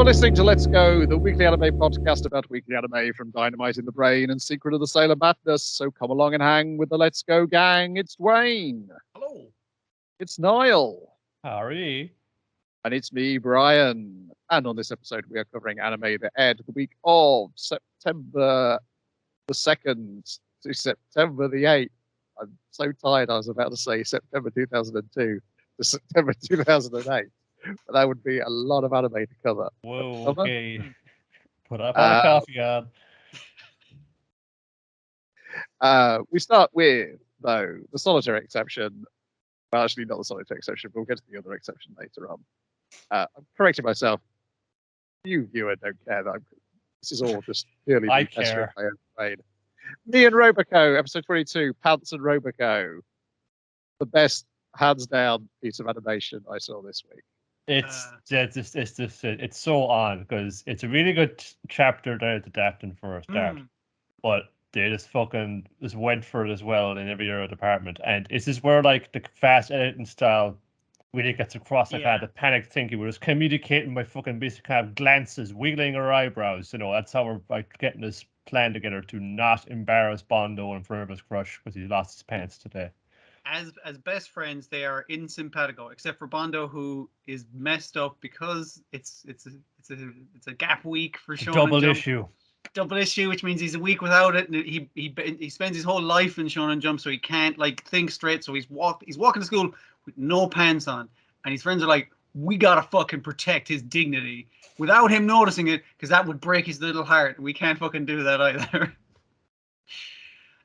are listening to Let's Go, the weekly anime podcast about weekly anime from Dynamite in the Brain and Secret of the Sailor Madness. So come along and hang with the Let's Go gang. It's Dwayne. Hello. It's Niall. Howdy. And it's me, Brian. And on this episode, we are covering anime that aired the week of September the 2nd to September the 8th. I'm so tired, I was about to say September 2002 to September 2008. But that would be a lot of anime to cover. Whoa, okay. Put up on a coffee on. We start with, though, the solitary exception. Well, actually, not the solitary exception, but we'll get to the other exception later on. I'm correcting myself. You, viewer, don't care. This is all just purely I me pestering care. my own brain. Me and Roboco, episode 22, Pants and Roboco. The best, hands down, piece of animation I saw this week. It's so on because it's a really good chapter there at the adapting for a start, but they just went for it as well in every other department, and it's just where like the fast editing style really gets across. Like the panic thinking, we're just communicating by fucking basic kind of glances, wiggling our eyebrows. You know, that's how we're like getting this plan together to not embarrass Bungo in front of his crush because he lost his pants today. As best friends, they are in simpatico, except for Bungo, who is messed up because it's a gap week for Shonen Jump. Double issue, which means he's a week without it, and he spends his whole life in Shonen Jump, so he can't like think straight. So he's walking to school with no pants on, and his friends are like, "We gotta fucking protect his dignity," without him noticing it, because that would break his little heart. We can't fucking do that either.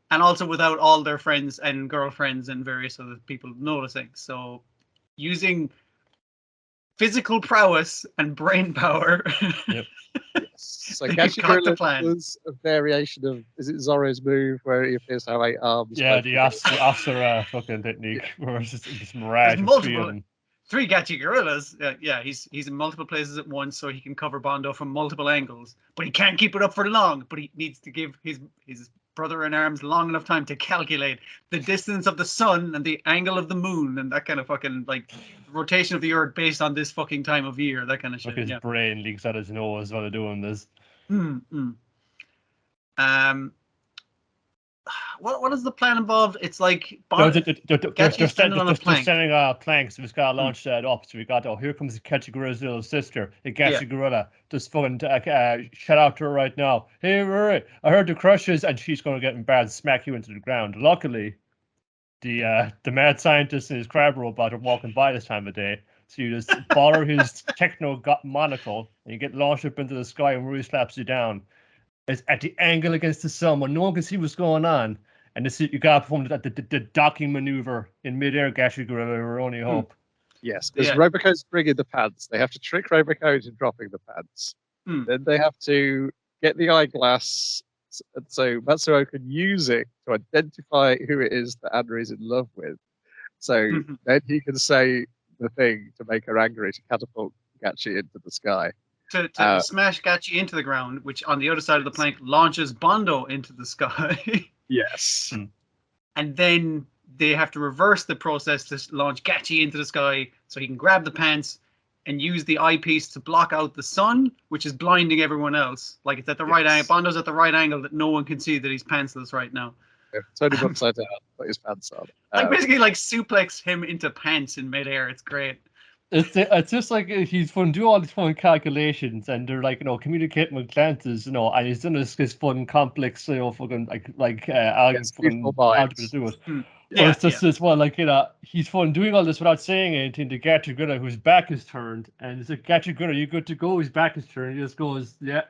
And also without all their friends and girlfriends and various other people noticing. So using physical prowess and brain power. Yep. So Gachi was a variation of, is it Zoro's move where he appears to have 8 arms? Yeah, the Asura fucking technique where it's just this mirage of three Gachi gorillas. He's in multiple places at once, so he can cover Bungo from multiple angles. But he can't keep it up for long. But he needs to give his brother in arms long enough time to calculate the distance of the sun and the angle of the moon and that kind of fucking like rotation of the earth based on this fucking time of year, that kind of shit. His brain leaks out his nose while they're doing this. What is the plan involved? It's like they're sending planks. We've got to launch that up. So we got, here comes the Gachi Gorilla's little sister, the Gachi Gorilla. Just fucking shout out to her right now. Hey, Rory, I heard the crushes, and she's going to get embarrassed and smack you into the ground. Luckily, the mad scientist and his crab robot are walking by this time of day. So you just borrow his techno monocle, and you get launched up into the sky, and Rory slaps you down. It's at the angle against the sun when no one can see what's going on. And you got to perform the docking maneuver in midair, Gachi Gorilla, our only hope. Yes, because Roboco's bringing the pants. They have to trick Roboco into dropping the pants. Then they have to get the eyeglass so Matsuo can use it to identify who it is that Anna is in love with. So then he can say the thing to make her angry, to catapult Gachi into the sky. To smash Gachi into the ground, which on the other side of the plank launches Bungo into the sky. Yes. And then they have to reverse the process to launch Gachi into the sky so he can grab the pants and use the eyepiece to block out the sun, which is blinding everyone else. Like it's at the right angle. Bundo's at the right angle that no one can see that he's pantsless right now. Yeah, turning upside down, put his pants on. Basically suplex him into pants in midair. It's great. It's just like he's fun do all these fun calculations, and they're like, communicating with glances, and he's done this fun complex, fucking algebra to do it. But it's just as well, he's fun doing all this without saying anything to Gachi Gorilla, whose back is turned, and it's like, Gachi Gorilla, you good to go? His back is turned. He just goes, yeah.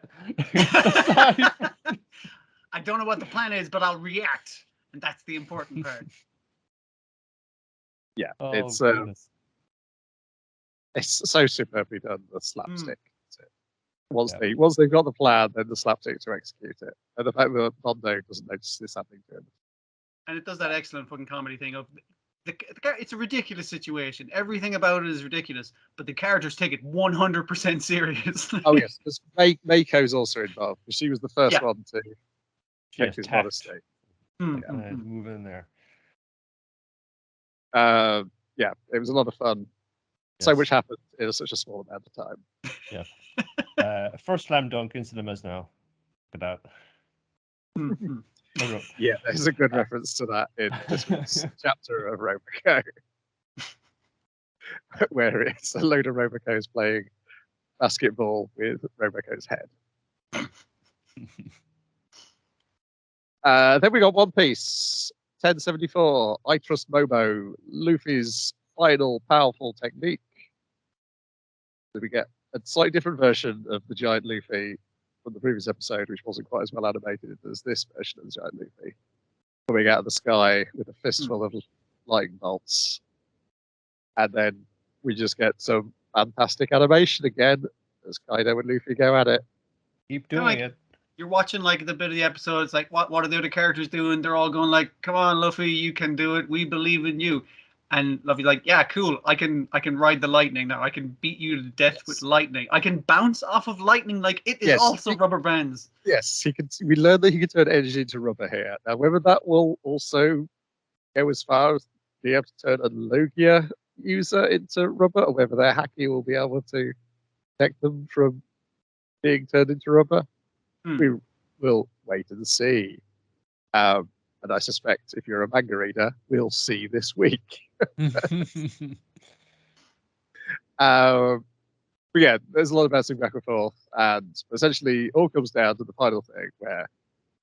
I don't know what the plan is, but I'll react, and that's the important part. Yeah, it's so superbly done, the slapstick. Once they've got the plan, then the slapstick to execute it. And the fact that Bungo doesn't notice this happening to him. And it does that excellent fucking comedy thing of it's a ridiculous situation. Everything about it is ridiculous, but the characters take it 100% serious. Oh yes, because Meiko's also involved, because she was the first one to check his modesty. Move in there. It was a lot of fun. So much happened in such a small amount of time. Yeah. First slam dunk in cinemas now. Look at that. Yeah, there's a good reference to that in this week's chapter of Roboco, where it's a load of Robocos playing basketball with Roboco's head. Then we got One Piece, 1074. I Trust Momo, Luffy's final powerful technique. So we get a slightly different version of the giant Luffy from the previous episode, which wasn't quite as well animated as this version of the giant Luffy, coming out of the sky with a fistful of lightning bolts. And then we just get some fantastic animation again as Kaido and Luffy go at it. Keep doing it. You're watching like the bit of the episode. It's like, what are the other characters doing? They're all going like, "Come on, Luffy, you can do it. We believe in you." And Luffy's like, "Yeah, cool. I can ride the lightning now. I can beat you to death with lightning. I can bounce off of lightning like it is also rubber bands." Yes, he can. We learned that he can turn energy into rubber here. Now, whether that will also go as far as being able to turn a Logia user into rubber, or whether their Haki will be able to protect them from being turned into rubber, we will wait and see. And I suspect if you're a manga reader, we'll see this week. But yeah, there's a lot of bouncing back and forth, and essentially all comes down to the final thing where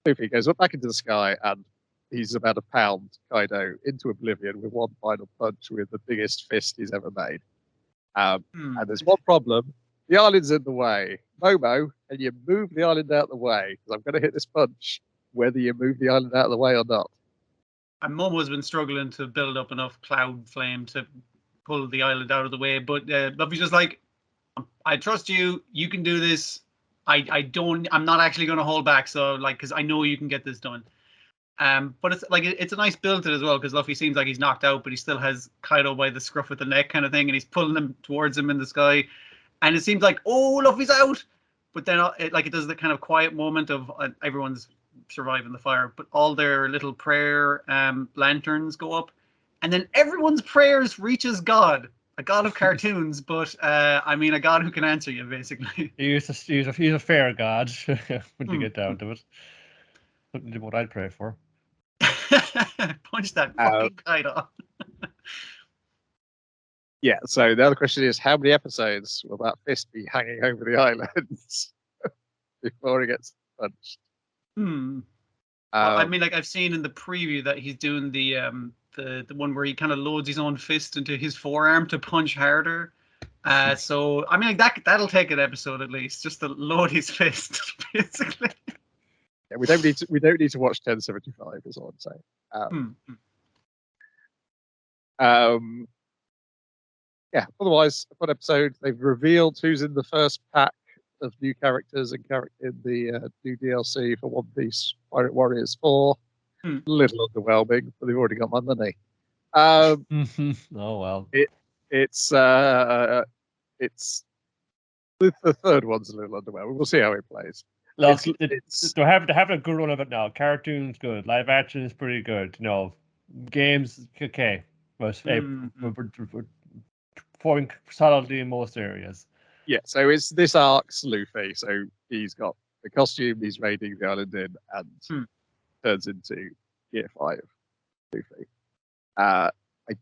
Luffy goes up back into the sky and he's about to pound Kaido into oblivion with one final punch with the biggest fist he's ever made. And there's one problem. The island's in the way. Momo, can you move the island out of the way? Because I'm going to hit this punch whether you move the island out of the way or not. And Momo's been struggling to build up enough cloud flame to pull the island out of the way. But Luffy's just like, I trust you. You can do this. I'm not actually going to hold back. So like, because I know you can get this done. But it's like it's a nice build to it as well, because Luffy seems like he's knocked out, but he still has Kaido by the scruff of the neck kind of thing, and he's pulling him towards him in the sky, and it seems like, oh, Luffy's out, but then it does the kind of quiet moment of everyone's surviving the fire, but all their little prayer lanterns go up, and then everyone's prayers reaches God, a God of cartoons, but I mean a God who can answer you basically. He's a fair God when you get down to it. What I'd pray for. Punch that fucking kite off. Yeah, so the other question is, how many episodes will that fist be hanging over the islands before he gets punched? Well, I mean, like I've seen in the preview that he's doing the one where he kind of loads his own fist into his forearm to punch harder. So I mean, like that'll take an episode at least, just to load his fist, basically. Yeah, we don't need to watch 1075 is all I'm saying. Yeah, otherwise, a fun episode. They've revealed who's in the first pack of new characters in the new DLC for One Piece Pirate Warriors 4. A little underwhelming, but they've already got my money. Oh well. It's the third one's a little underwhelming. We'll see how it plays. Look, they're having a good run of it now. Cartoon's good, live action is pretty good. You know, games okay, but we're performing solidly in most areas. Yeah, so it's this arc's Luffy. So he's got the costume, he's raiding the island in, and turns into Year 5 Luffy. I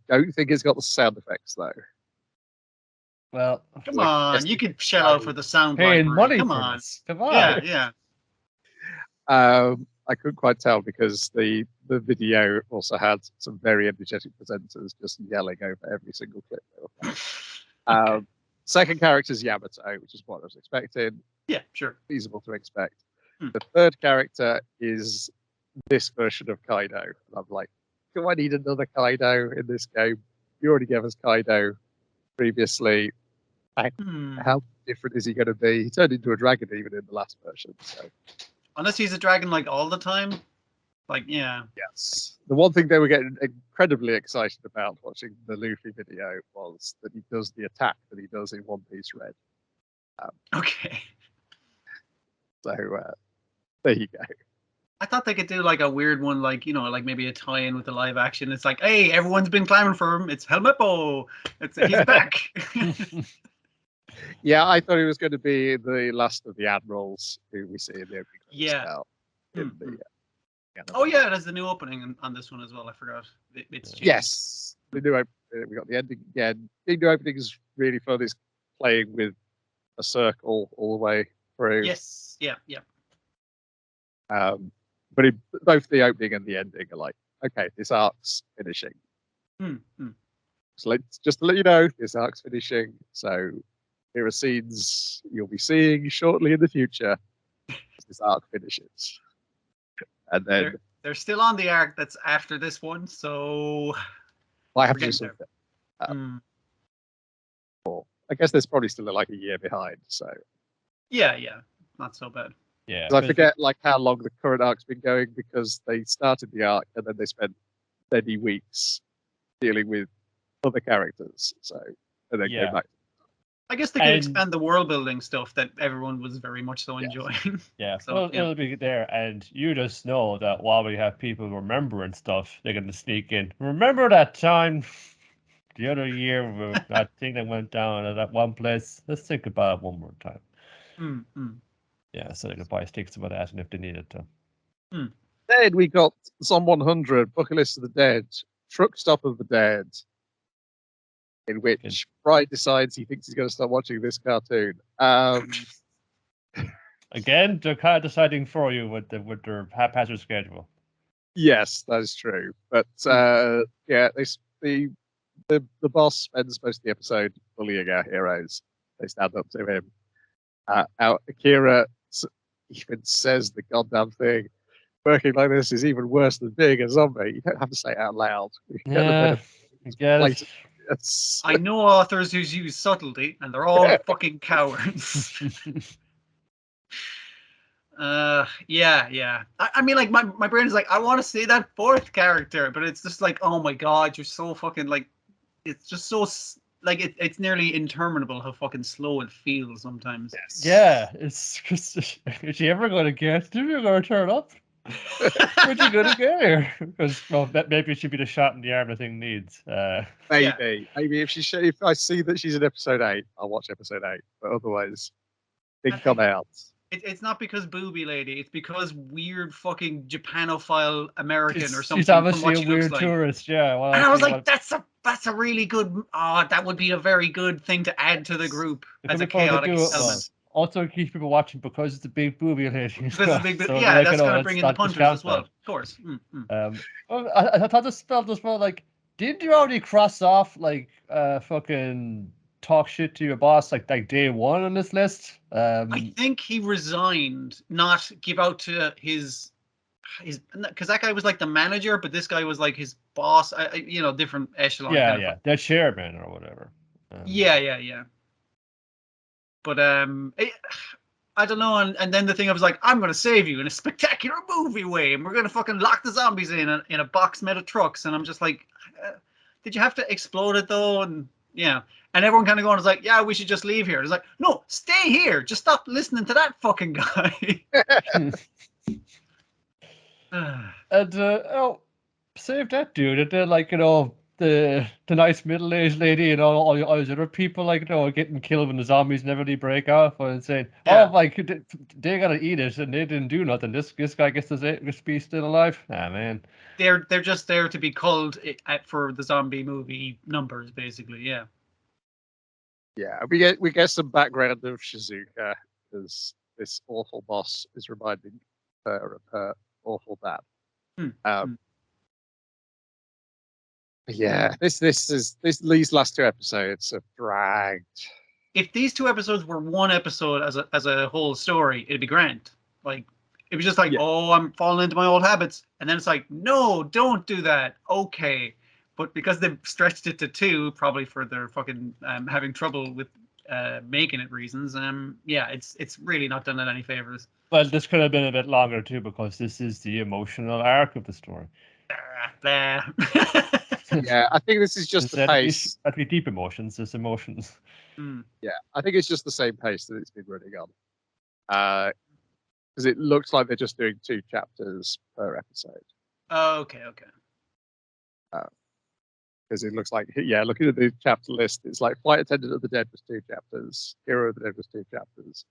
don't think it's got the sound effects though. Well, come on, you could shell out for the sound library. Money come for on. This. Come on. Yeah. I couldn't quite tell because the video also had some very energetic presenters just yelling over every single clip they were playing. Second character is Yamato, which is what I was expecting. Yeah, sure. Feasible to expect. The third character is this version of Kaido. And I'm like, do I need another Kaido in this game? You already gave us Kaido previously. How different is he going to be? He turned into a dragon even in the last version. So. Unless he's a dragon like all the time. Like, yeah. Yes. The one thing they were getting incredibly excited about watching the Luffy video was that he does the attack that he does in One Piece Red. Okay. So there you go. I thought they could do like a weird one, like like maybe a tie-in with the live action. It's like, hey, everyone's been clamoring for him. It's Helmeppo. He's back. Yeah, I thought he was going to be the last of the admirals who we see in the opening. Yeah. Oh yeah, there's the new opening on this one as well. I forgot. It's changed. Yes, the new we got the ending again. The new opening is really fun. It's playing with a circle all the way through. Yes. Yeah. But both the opening and the ending are like, okay, this arc's finishing. So just to let you know, this arc's finishing. So here are scenes you'll be seeing shortly in the future as this arc finishes. And then they're still on the arc that's after this one, so I have to do something. I guess there's probably still like a year behind. So yeah, not so bad. Yeah, I forget like how long the current arc's been going because they started the arc and then they spent many weeks dealing with other characters. So and then came back. I guess they could expand the world building stuff that everyone was very much so enjoying. Yeah, so, well, it'll be there, and you just know that while we have people remembering stuff, they're going to sneak in. Remember that time the other year where that thing that went down at that one place? Let's think about it one more time. Yeah, so they could buy sticks of that, and if they needed to. Then we got Zom 100, Bucket List of the Dead, Truck Stop of the Dead, in which Brian decides he thinks he's going to start watching this cartoon. Again, they're kind of deciding for you with their haphazard schedule. Yes, that is true. But yeah, the boss spends most of the episode bullying our heroes. They stand up to him. Akira even says the goddamn thing. Working like this is even worse than being a zombie. You don't have to say it out loud. Yeah, I know authors who use subtlety, and they're all fucking cowards. Yeah. I mean, like, my brain is like, I want to say that fourth character, but it's just like, oh my god, you're so fucking, like, it's just so, like, it's nearly interminable how fucking slow it feels sometimes. Yes. Yeah, it's just, is she ever going to get to? You're going to turn up? Where'd you go to get here? Because, well, maybe it should be the shot in the arm the thing needs. Maybe if I see that she's in episode 8, I'll watch episode 8. But otherwise, think come out. It's not because booby lady. It's because weird fucking Japanophile American or something. She's obviously a weird tourist, yeah. Well, and I was like, that's a really good. That would be a very good thing to add to the group as a chaotic element. Also, keeps people watching because it's a big booby lady. Because it's a big, yeah, that's going to bring in the punters as well. Of course. I thought this felt as well like, didn't you already cross off like fucking talk shit to your boss like day one on this list? I think he resigned, not give out to his because that guy was like the manager, but this guy was like his boss. Different echelon. Yeah, that chairman or whatever. Yeah. But I don't know. And then the thing I was like, I'm going to save you in a spectacular movie way, and we're going to fucking lock the zombies in a box made of trucks. And I'm just like, did you have to explode it though? And yeah. And everyone kind of going was like, yeah, we should just leave here. It's like, no, stay here. Just stop listening to that fucking guy. And save that dude. And then, like, the nice middle-aged lady and all those other people, like, getting killed when the zombies never really break off and saying, like, they gotta eat it and they didn't do nothing. This guy gets to be still alive. Ah, man. They're just there to be culled for the zombie movie numbers, basically. Yeah. Yeah, we get some background of Shizuka as this awful boss is reminding her of her awful dad. Yeah, these last 2 episodes have dragged. If these 2 episodes were one episode as a whole story, it'd be grand. Like, it was just like, oh, I'm falling into my old habits, and then it's like, no, don't do that. Okay. But because they've stretched it to 2, probably for their fucking having trouble with making it reasons, it's really not done it any favors. Well, this could have been a bit longer too, because this is the emotional arc of the story. Yeah, I think this is just the pace. That'd be deep emotions, it's emotions. Yeah, I think it's just the same pace that it's been running on. because it looks like they're just doing 2 chapters per episode. Oh, okay. Because it looks like, looking at the chapter list, it's like Flight Attendant of the Dead was 2 chapters, Hero of the Dead was 2 chapters,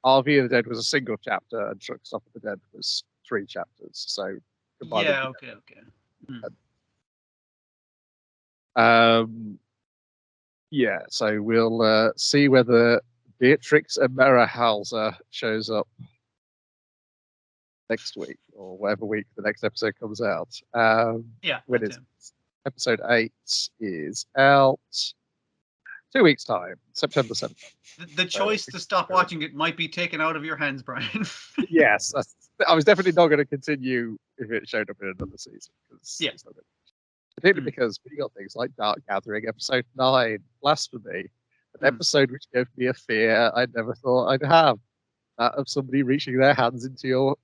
RV of the Dead was a single chapter, and Truck Stop of the Dead was 3 chapters. So combine them Okay. So we'll see whether Beatrix Emerahauser shows up next week or whatever week the next episode comes out. When it's episode 8 is out 2 weeks' time, September 7th. The choice to stop watching it might be taken out of your hands, Brian. Yes, I was definitely not going to continue if it showed up in another season. Particularly because we got things like Dark Gathering, episode 9, Blasphemy, an episode which gave me a fear I never thought I'd have. That of somebody reaching their hands into your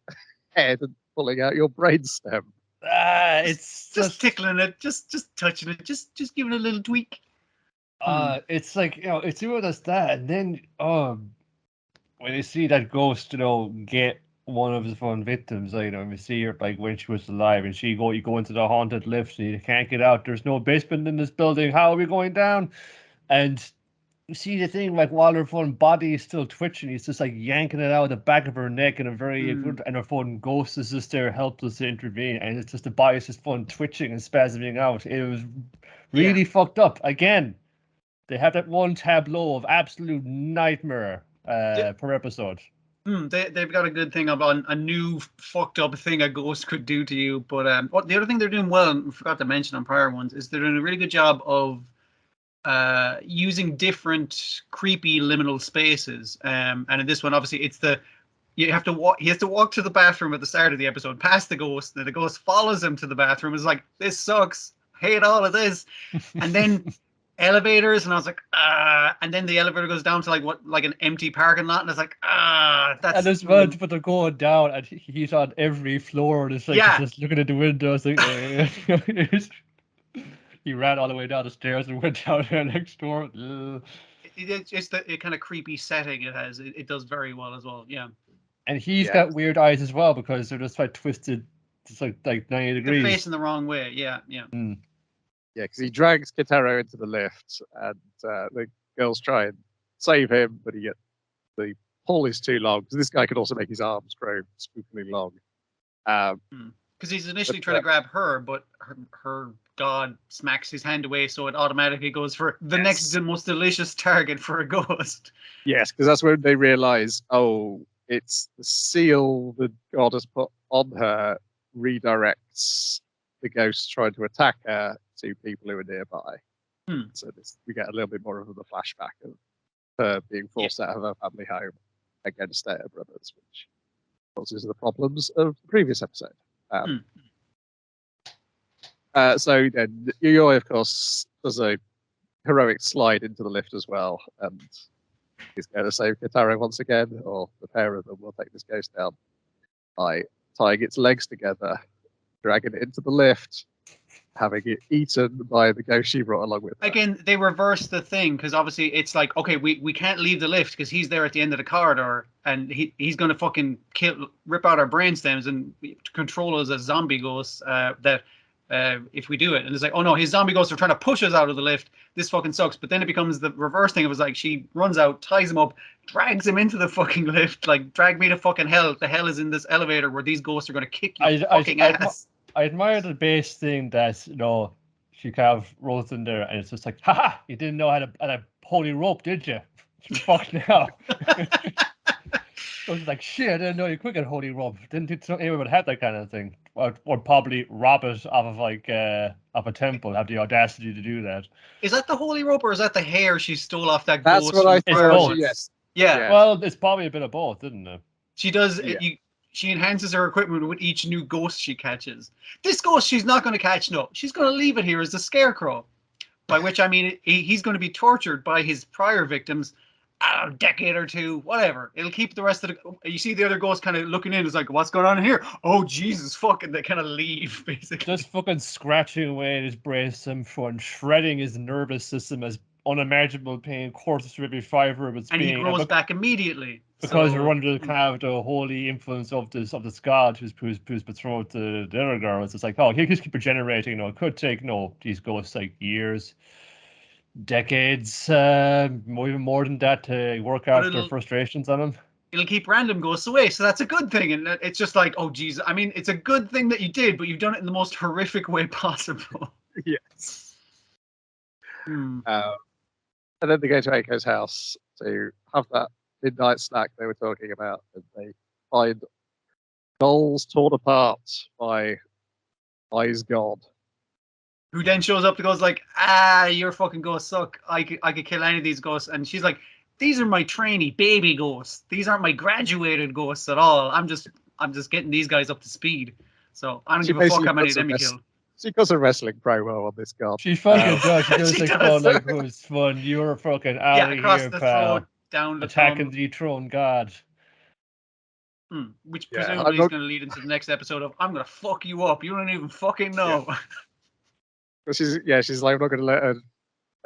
head and pulling out your brainstem. It's just tickling it, just touching it, just giving it a little tweak. It's like, it's doing us that, and then when you see that ghost, get one of his fun victims, we see her like when she was alive, and you go into the haunted lift, and you can't get out. There's no basement in this building. How are we going down? And you see the thing, like while her fun body is still twitching, he's just like yanking it out of the back of her neck, and and her fun ghost is just there helpless to intervene, and it's just the body is just fun twitching and spasming out. It was really fucked up. Again, they have that one tableau of absolute nightmare per episode. They've got a good thing about a new fucked up thing a ghost could do to you. But the other thing they're doing well, and I forgot to mention on prior ones, is they're doing a really good job of using different creepy liminal spaces. And in this one, obviously, he has to walk to the bathroom at the start of the episode, past the ghost, and the ghost follows him to the bathroom. It's like, this sucks. Hate all of this. And then elevators, and I was like, and then the elevator goes down to like an empty parking lot, and it's like, that's. And as well, but they're going down, and he's on every floor, and it's like he's just looking at the windows. Like, he ran all the way down the stairs and went down there next door. It's just the kind of creepy setting it has. It does very well as well. Yeah. And he's got weird eyes as well because they're just like twisted, just like 90 degrees. They're facing the wrong way. Yeah. Yeah, because he drags Kitaro into the lift, and the girls try and save him, but the pull is too long, because this guy could also make his arms grow spookily long. Because he's initially trying to grab her, but her god smacks his hand away, so it automatically goes for the next most delicious target for a ghost. Yes, because that's when they realise, it's the seal the god has put on her redirects the ghost trying to attack her to people who are nearby. So we get a little bit more of the flashback of her being forced out of her family home against her brothers, which causes the problems of the previous episode. So then Yuyoi, of course, does a heroic slide into the lift as well, and he's going to save Kitaro once again, or the pair of them will take this ghost down by tying its legs together, dragging it into the lift, having it eaten by the ghost she brought along with her. Again, they reverse the thing, because obviously it's like, okay, we can't leave the lift because he's there at the end of the corridor, and he's going to fucking rip out our brainstems and control us as zombie ghosts if we do it. And it's like, oh no, his zombie ghosts are trying to push us out of the lift. This fucking sucks. But then it becomes the reverse thing. It was like, she runs out, ties him up, drags him into the fucking lift, like, drag me to fucking hell. The hell is in this elevator where these ghosts are going to kick your fucking ass. I admire the base thing that, she kind of rolls in there, and it's just like, haha, you didn't know how to holy rope, did you? Fuck now. I was like, shit, I didn't know you could get holy rope. Didn't think anyone would have that kind of thing. Or probably rob it off of of a temple, have the audacity to do that. Is that the holy rope, or is that the hair she stole off that ghost? That's what I thought. Yes. Yeah. Well, it's probably a bit of both, isn't it? She does. She enhances her equipment with each new ghost she catches. This ghost she's not going to catch, no. She's going to leave it here as the scarecrow. By which I mean he's going to be tortured by his prior victims a decade or two, whatever. It'll keep the rest of you see the other ghosts kind of looking in. It's like, what's going on in here? Oh, Jesus, fucking, they kind of leave, basically. Just fucking scratching away at his brainstem and shredding his nervous system as unimaginable pain courses through every fiber of its being. And he grows back immediately. Because we're under kind of the holy influence of this god who's betrothed to the other girls. It's like, oh, he just keep regenerating. It could take these ghosts like years, decades, even more than that to work out their frustrations on them. It'll keep random ghosts away, so that's a good thing. And it's just like, oh, geez, I mean, it's a good thing that you did, but you've done it in the most horrific way possible. Yes. And then they go to Eiko's house to have that midnight snack they were talking about, and they find dolls torn apart by I's god. Who then shows up and goes like, your fucking ghosts suck. I could kill any of these ghosts. And she's like, these are my trainee baby ghosts. These aren't my graduated ghosts at all. I'm just getting these guys up to speed. So I don't give a fuck how many of them you kill. She does a wrestling promo on this god. She fucking does. She does like who's fun. You're fucking out of across here, the pal. throat, down the attacking the throne god. Which presumably is going to lead into the next episode of I'm going to fuck you up. You don't even fucking know. Yeah. She's like, I'm not going to let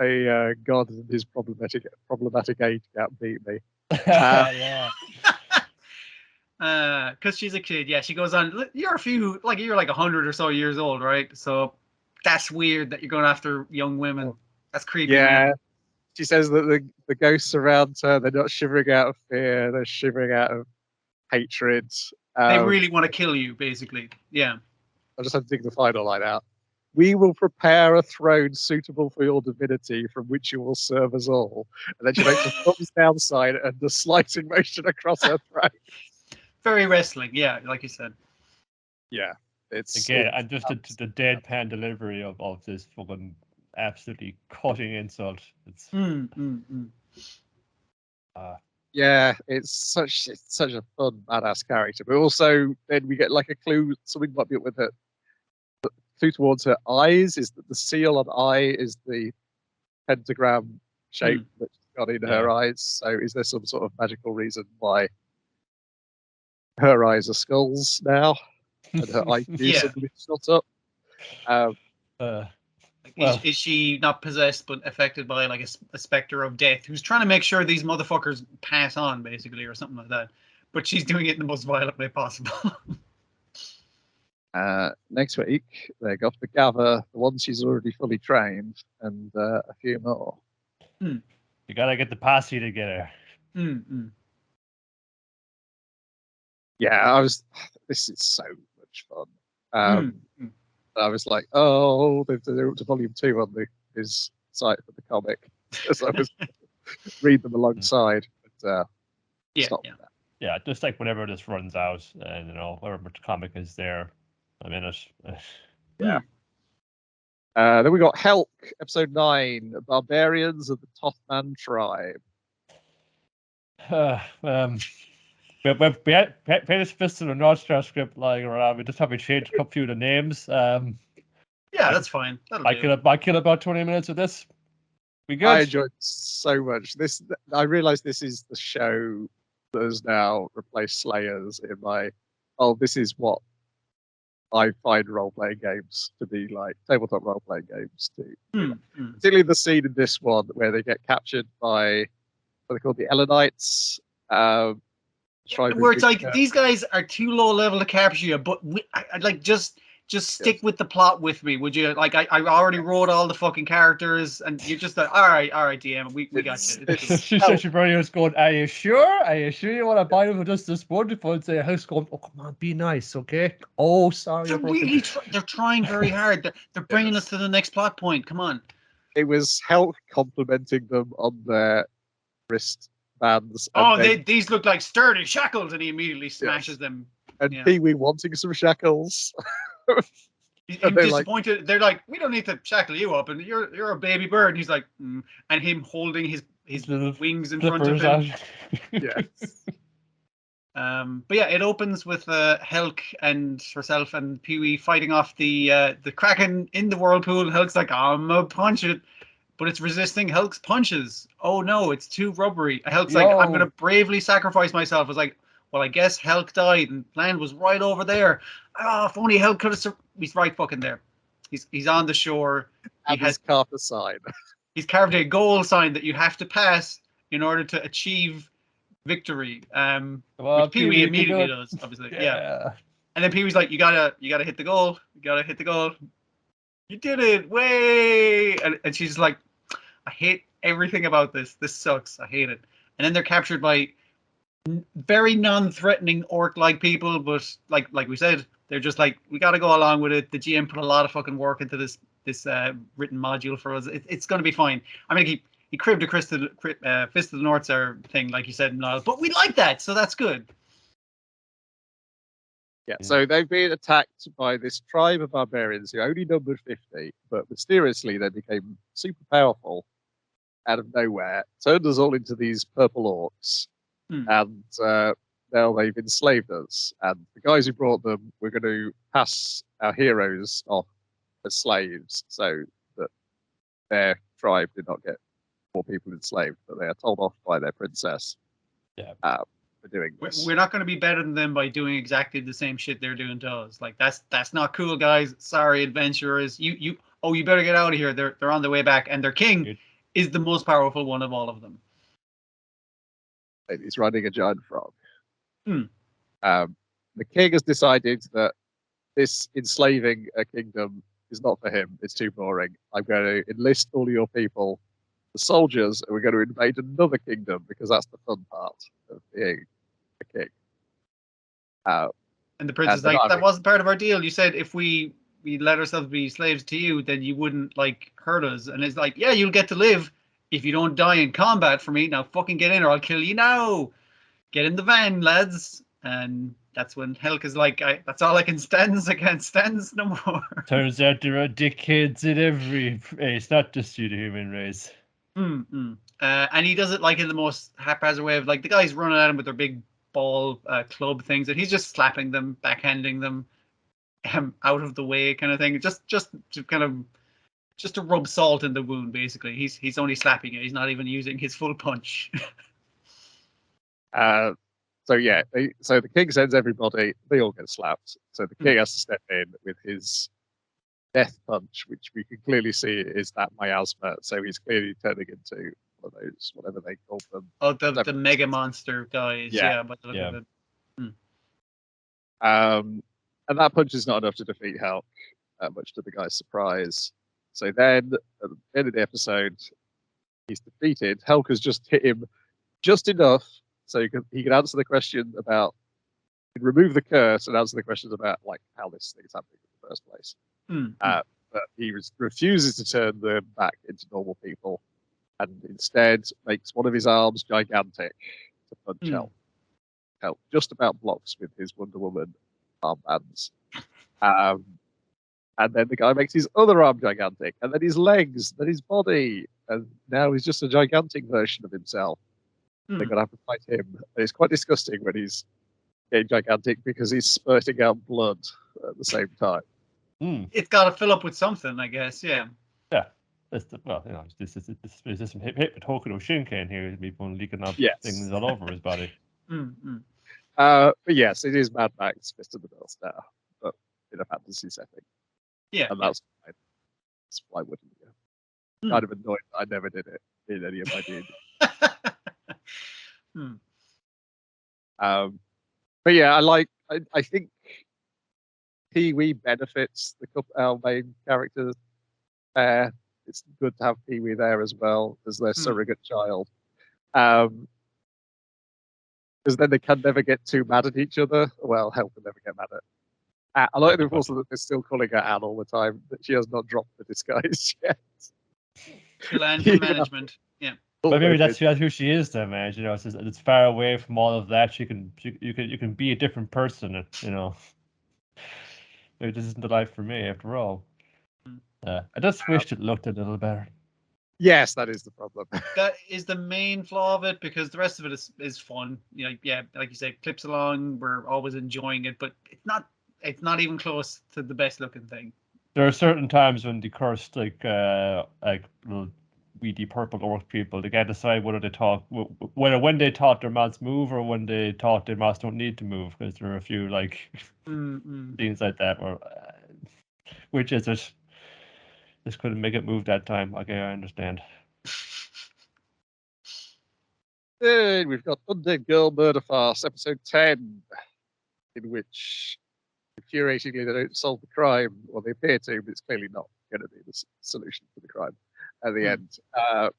a god in his problematic age gap beat me. Yeah. Because she's a kid. Yeah, she goes on. You're like 100 or so years old, right? So that's weird that you're going after young women. That's creepy. Yeah. Man. She says that the ghosts around her, they're not shivering out of fear, they're shivering out of hatred. They really want to kill you, basically. Yeah. I just have to dig the final line out. We will prepare a throne suitable for your divinity, from which you will serve us all. And then she makes a thumbs down sign and the slicing motion across her throat. Very wrestling, yeah, like you said. Yeah, it's and just the deadpan delivery of this fucking absolutely cutting insult. It's yeah, it's such a fun badass character. But also then we get like a clue, something might be up with her. The clue towards her eyes is that the seal on eye is the pentagram shape that she's got in her eyes. So is there some sort of magical reason why her eyes are skulls now and her IQ suddenly shot up? Is she not possessed but affected by like a specter of death who's trying to make sure these motherfuckers pass on, basically, or something like that? But she's doing it in the most violent way possible. Next week, they got to gather the ones she's already fully trained and a few more. You gotta get the posse together. Yeah, this is so much fun. I was like, oh, they're up to volume 2 on his site for the comic. So I was read them alongside. But, yeah, just like whenever this runs out, and whatever the comic is there, I'm in it. Yeah. Then we got Helck, episode 9, Barbarians of the Tothman tribe. We had this fist in the North Star script lying around. We just have to change a few of the names. Yeah, that's fine. I kill about 20 minutes of this. We good. I enjoyed so much. I realized this is the show that has now replaced Slayers in my. Oh, this is what I find role-playing games to be like. Tabletop role-playing games too. Particularly the scene in this one where they get captured by what they call the Elenites. Where it's like these guys are too low level to capture you, but I'd like just stick with the plot with me, would you? Like I already wrote all the fucking characters, and you're just like, all right, DM, we got you. She said she probably was going, are you sure? Are you sure you want to buy them for just this wonderful? And say, house going, oh come on, be nice, okay? Oh sorry, they're trying very hard. They're bringing us to the next plot point. Come on. It was Helck complimenting them on their wrist bands. These look like sturdy shackles, and he immediately smashes them. And Pee-wee wanting some shackles. He's disappointed. They're like, we don't need to shackle you up, and you're a baby bird. And he's like, and him holding his wings in front of him. Yes. But yeah, it opens with Helck and herself and Pee-wee fighting off the Kraken in the whirlpool. Helck's like, I'm gonna punch it. But it's resisting Helck's punches. Oh no, it's too rubbery. Helck's like, I'm going to bravely sacrifice myself. I was like, well, I guess Helck died and land was right over there. Oh, if only Helck could have... He's right fucking there. He's on the shore. He has carved a sign. He's carved a goal sign that you have to pass in order to achieve victory. Well, which Pee-wee Pee-wee immediately does, obviously. Yeah. And then Pee-wee's like, you gotta hit the goal. You gotta hit the goal. You did it. Way. And she's like, I hate everything about this. This sucks. I hate it. And then they're captured by very non-threatening orc-like people, but like we said, they're just like, we got to go along with it. The GM put a lot of fucking work into this written module for us. It's going to be fine. I mean, he cribbed a Fist of the North Star thing, like you said, Niall, but we like that, so that's good. Yeah, so they've been attacked by this tribe of barbarians who only numbered 50, but mysteriously they became super powerful out of nowhere, turned us all into these purple orcs, and now they've enslaved us. And the guys who brought them were going to pass our heroes off as slaves so that their tribe did not get more people enslaved, but they are told off by their princess. For doing this. We're not going to be better than them by doing exactly the same shit they're doing to us. Like that's not cool, guys. Sorry, adventurers. You better get out of here. They're on their way back, and their king is the most powerful one of all of them. He's riding a giant frog. The king has decided that this enslaving a kingdom is not for him. It's too boring. I'm going to enlist all your people, the soldiers, and we're going to invade another kingdom because that's the fun part of being a king. And the prince is like, that wasn't part of our deal. You said if we let ourselves be slaves to you, then you wouldn't like hurt us. And it's like, yeah, you'll get to live if you don't die in combat for me. Now fucking get in or I'll kill you now. Get in the van, lads. And that's when Helck is like, that's all I can stand. I can't stand no more. Turns out there are dickheads in every race, not just the human race. And he does it like in the most haphazard way of like the guys running at him with their big ball club things, and he's just slapping them, backhanding them out of the way, kind of thing. Just to kind of to rub salt in the wound, basically. He's only slapping it. He's not even using his full punch. So the king sends everybody. They all get slapped. So the king has to step in with his death punch, which we can clearly see is that miasma. So he's clearly turning into one of those, whatever they call them. Oh, the mega monster guys. Yeah. But look at it. And that punch is not enough to defeat Helck, much to the guy's surprise. So then, at the end of the episode, he's defeated. Helck has just hit him just enough so he can answer the question about, remove the curse and answer the questions about like how this thing is happening in the first place. But he refuses to turn them back into normal people, and instead makes one of his arms gigantic to punch Helck just about blocks with his Wonder Woman armbands. And then the guy makes his other arm gigantic, and then his legs, then his body, and now he's just a gigantic version of himself. They're going to have to fight him. And it's quite disgusting when he's getting gigantic because he's spurting out blood at the same time. It's got to fill up with something, I guess. Yeah. Yeah. This is some hip Hokuto Shinken here. He's been leaking up things all over his body. But yes, it is Mad Max Fist of the North Star, but in a fantasy setting. Yeah. And that's fine. That's why wouldn't you? Kind of annoyed that I never did it in any of my D&D. But yeah, I think Pee-wee benefits our main characters there. It's good to have Pee-wee there as well as their surrogate child. Because then they can never get too mad at each other. Well, Helck will never get mad at. I like the also that they're still calling her Anne all the time, that she has not dropped the disguise yet. Plan for management. Yeah. But maybe that's who she is, then, man. You know, it's far away from all of that. You can be a different person. You know, maybe this isn't the life for me after all. I just wished it looked a little better. Yes, that is the problem. That is the main flaw of it, because the rest of it is fun. You know, yeah, like you say, clips along. We're always enjoying it, but it's not even close to the best looking thing. There are certain times when the cursed little weedy purple orc people, they can't decide whether they talk, whether when they thought their mouths move or when they thought their mouths don't need to move, because there are a few things like that where which is it? Just couldn't make it move that time. Okay, I understand. Then we've got Undead Girl Murder Farce, episode 10, in which, infuriatingly, they don't solve the crime, or they appear to, but it's clearly not going to be the solution to the crime at the end. I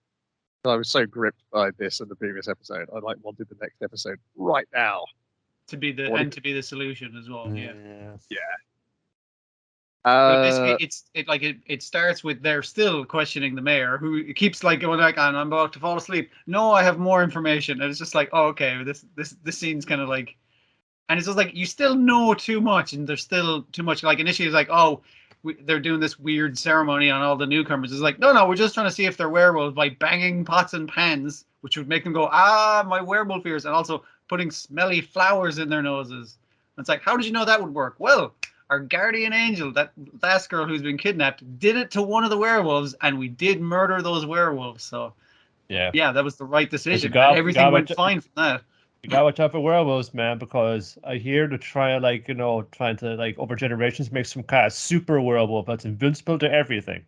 was so gripped by this in the previous episode. I wanted the next episode right now to be the solution as well. Yeah. But basically, it starts with they're still questioning the mayor, who keeps like going like, "I'm about to fall asleep. No, I have more information." And it's just like, "Oh, okay, this scene's kind of like," and it's just like you still know too much, and there's still too much. Like initially, it's like, "Oh, they're doing this weird ceremony on all the newcomers." It's like, no, we're just trying to see if they're werewolves by banging pots and pans, which would make them go, "Ah, my werewolf ears," and also putting smelly flowers in their noses. And it's like, how did you know that would work? Well, our guardian angel, that last girl who's been kidnapped, did it to one of the werewolves, and we did murder those werewolves. So yeah, that was the right decision. And everything went fine from that. You gotta watch out for werewolves, man, because I hear to try trying to like over generations make some kind of super werewolf that's invincible to everything.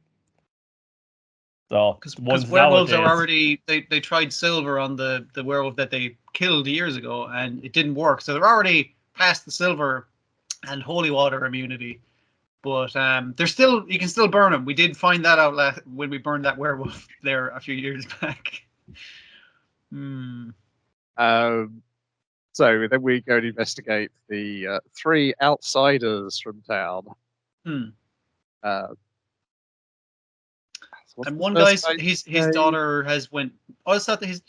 So because werewolves are already they tried silver on the werewolf that they killed years ago, and it didn't work. So they're already past the silver and holy water immunity, but they're still, you can still burn them. We did find that out when we burned that werewolf there a few years back. So then we go and investigate the 3 outsiders from town. And one guy's his daughter has went. Oh, it's not his.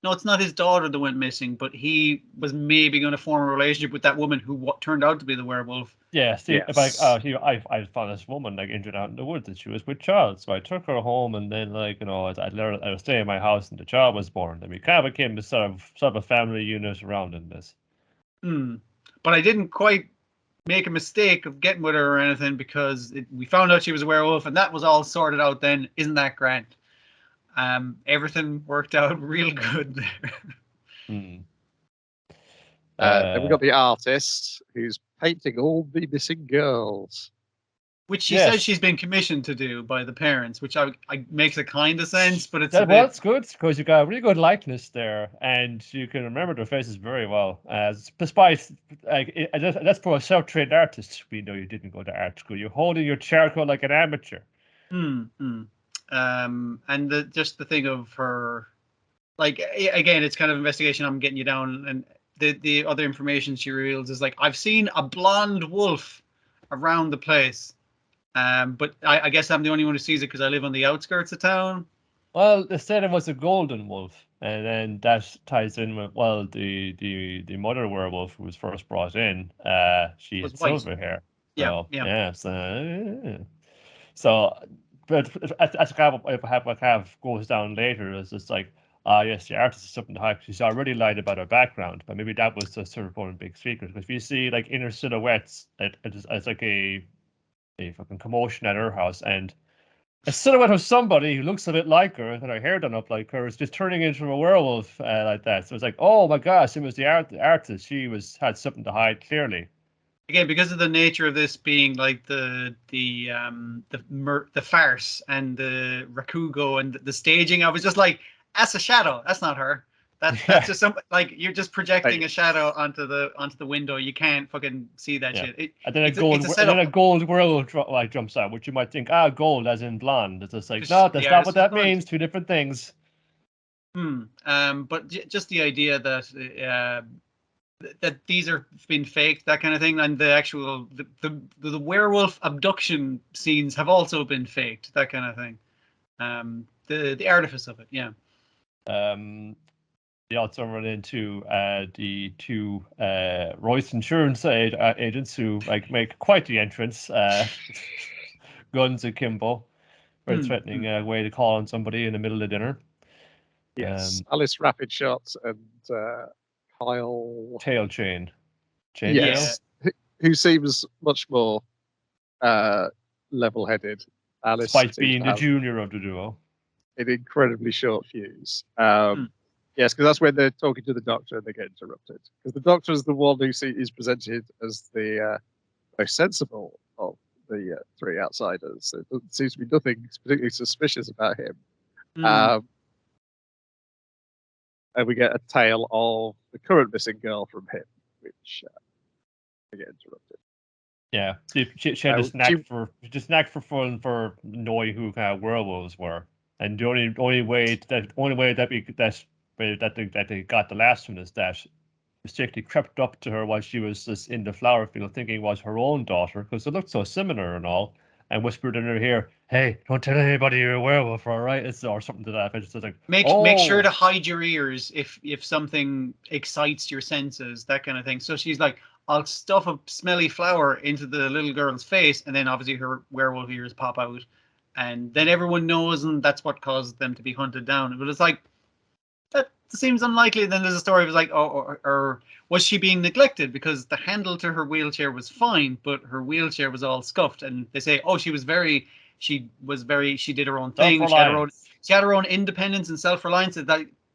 No, it's not his daughter that went missing, but he was maybe going to form a relationship with that woman who turned out to be the werewolf. Yeah, see, I found this woman like injured out in the woods, and she was with child, so I took her home, and then I was staying in my house, and the child was born. And we kind of became a sort of a family unit surrounding this. But I didn't quite make a mistake of getting with her or anything, because we found out she was a werewolf, and that was all sorted out then. Isn't that grand? Everything worked out real good there. Then we got the artist who's painting all the missing girls, which she says she's been commissioned to do by the parents, which I makes a kind of sense, but it's it's good because you got a really good likeness there, and you can remember their faces very well. Despite that's for a self-trained artist, we know you didn't go to art school. You're holding your charcoal like an amateur. And just the thing of her, like, again, it's kind of investigation. I'm getting you down, and the other information she reveals is like, I've seen a blonde wolf around the place, but I guess I'm the only one who sees it because I live on the outskirts of town. Well, they said it was a golden wolf, and then that ties in with the mother werewolf who was first brought in. She had silver hair. So, but as what goes down later is it's like, yes, the artist is something to hide. She's already lied about her background, but maybe that was just sort of one big secret. Because if you see like inner silhouettes, it's like a fucking commotion at her house, and a silhouette of somebody who looks a bit like her, and her hair done up like her, is just turning into a werewolf like that. So it's like, oh my gosh, it was the artist. She had something to hide clearly. Again, because of the nature of this being like the farce and the rakugo and the staging, I was just like, that's a shadow. That's not her. That's just some, like, you're just projecting a shadow onto the window. You can't fucking see that shit. And then a gold werewolf jumps out, which you might think, gold as in blonde. It's just like, no, that's not what that means. 2 different things. But just the idea that that these are been faked, that kind of thing, and the actual the werewolf abduction scenes have also been faked, that kind of thing. The artifice of it, They also run into the 2 Royce insurance agents who make quite the entrance. Guns akimbo, very threatening way to call on somebody in the middle of dinner. Yes, Alice Rapid Shots and Kyle Tail Chain. Yes, who seems much more level-headed. Alice, despite being the junior of the duo, an incredibly short fuse. Yes, because that's when they're talking to the doctor and they get interrupted. Because the doctor is the one who is presented as the most sensible of the 3 outsiders. So there seems to be nothing particularly suspicious about him. and we get a tale of the current missing girl from him, which I get interrupted. Yeah, she had this knack for fun for knowing who kind of werewolves were, and the only way that they got the last one is that mistakenly crept up to her while she was just in the flower field, thinking it was her own daughter because they looked so similar and all, and whispered in her ear, "Hey, don't tell anybody you're a werewolf, all right?" Or something to that effect. It's like, make sure to hide your ears if something excites your senses, that kind of thing. So she's like, I'll stuff a smelly flower into the little girl's face, and then obviously her werewolf ears pop out, and then everyone knows, and that's what caused them to be hunted down. But it's like, that seems unlikely. Then there's a story of like, or was she being neglected because the handle to her wheelchair was fine, but her wheelchair was all scuffed, and they say, oh, she did her own thing. She had her own independence and self-reliance.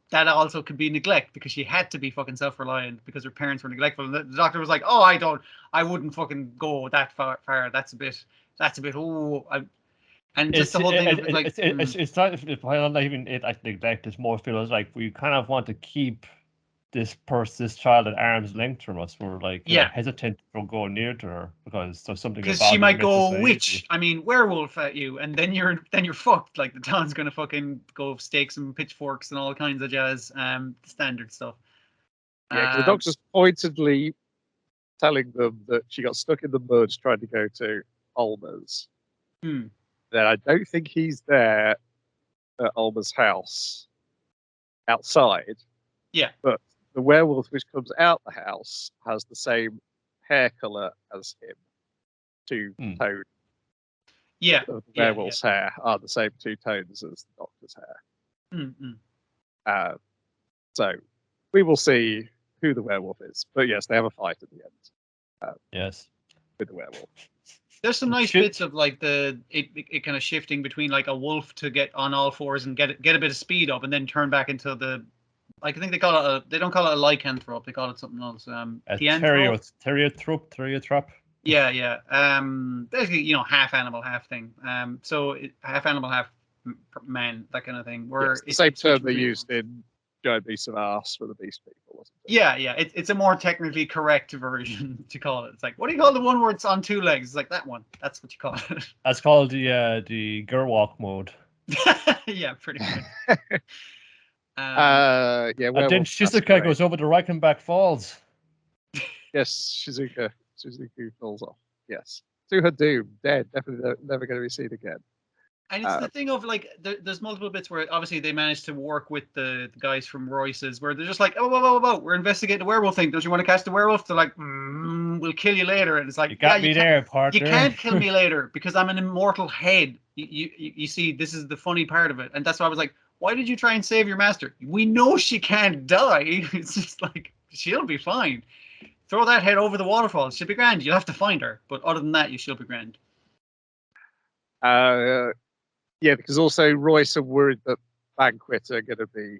That also could be neglect because she had to be fucking self-reliant because her parents were neglectful. And the doctor was like, "Oh, I wouldn't fucking go that far. That's a bit. And just the whole thing of like, it's not even it. I neglect. It's more feels like we kind of want to keep this child at arm's length from us. We're like hesitant from going near to her because there's something because she might go werewolf at you, and then you're fucked. Like the town's gonna fucking go stakes and pitchforks and all kinds of jazz, standard stuff. Yeah, the doctor's pointedly telling them that she got stuck in the mud trying to go to Alma's. Then I don't think he's there at Alma's house outside. Yeah, but the werewolf which comes out the house has the same hair color as him. Two tone. Yeah. The werewolf's hair are the same two tones as the doctor's hair. So we will see who the werewolf is. But yes, they have a fight at the end. Yes. With the werewolf. There's some nice bits of like it kind of shifting between like a wolf to get on all fours and get a bit of speed up and then turn back into the. I think they call it they don't call it a lycanthrope. They call it something else. Theriothrop. Yeah. Basically, half animal, half thing. So half animal, half man, that kind of thing. Where it's the same term they used in Giant Beasts of Arse for the Beast People, wasn't it? Yeah. It's a more technically correct version to call it. It's like, what do you call the one where it's on two legs? It's like that one. That's what you call it. That's called the Gerwalk mode. Yeah, pretty much. And then Shizuka goes over to Reichenbach Falls. Yes, Shizuku falls off. Yes, to her doom, dead, definitely never going to be seen again. And it's the thing of like, there's multiple bits where obviously they managed to work with the guys from Royce's, where they're just like, oh, we're investigating the werewolf thing. Don't you want to catch the werewolf? They're like, we'll kill you later. And it's like, you got me there, partner. You can't kill me later because I'm an immortal head. You see, this is the funny part of it, and that's why I was like, why did you try and save your master? We know she can't die. It's just like, she'll be fine. Throw that head over the waterfall. She'll be grand. You'll have to find her. But other than that, she'll be grand. Yeah, because also Royce are worried that Banquet are going to be